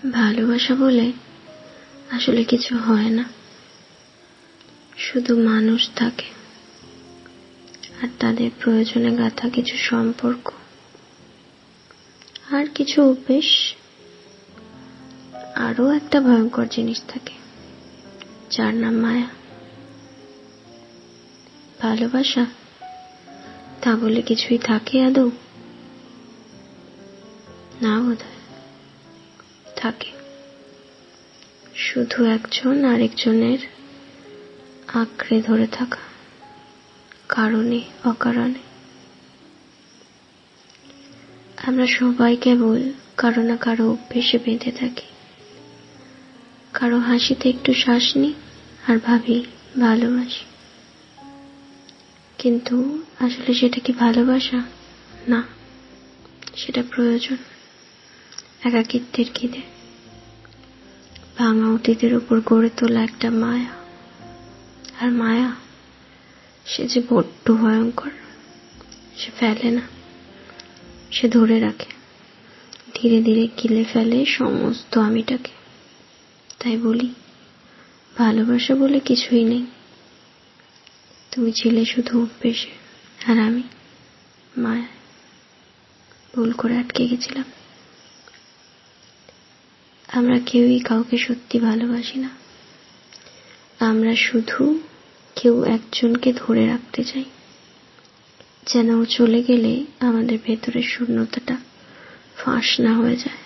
ভালোবাসা বলে আসলে কিছু হয় না, শুধু মানুষ থাকে আর তাদের প্রয়োজনে গাঁথা কিছু সম্পর্ক আর কিছু অভ্যেস। আরো একটা ভয়ঙ্কর জিনিস থাকে যার নাম মায়া। ভালোবাসা তা বলে কিছুই থাকে আদৌ? না, বোধহয় থাকে, শুধু একজন আরেকজনের আঁকড়ে ধরে থাকা, কারণে অকারণে। আমরা সবাই কেবল কারো না কারো অভ্যেসে বেঁধে থাকি। কারো হাসিতে একটু শ্বাস নিই আর ভাবি ভালোবাসি, কিন্তু আসলে সেটা কি ভালোবাসা? না, সেটা প্রয়োজন, একাকিত্বের খিদে, ভাঙা অতীতের উপর গড়ে তোলা একটা মায়া। আর মায়া, সে যে বড্ড ভয়ঙ্কর। সে ফেলে না, সে ধরে রাখে, ধীরে ধীরে গিলে ফেলে সমস্ত আমিটাকে। তাই বলি, ভালোবাসা বলে কিছুই নেই। তুমি ছিলে শুধু অভ্যেসে, আর আমি মায়ায় ভুল করে আটকে গেছিলাম। আমরা কেউই কাউকে সত্যি ভালোবাসি না, আমরা শুধু কেউ একজনকে ধরে রাখতে চাই, যেন ও চলে গেলে আমাদের ভেতরের শূন্যতাটা ফাঁস না হয়ে যায়।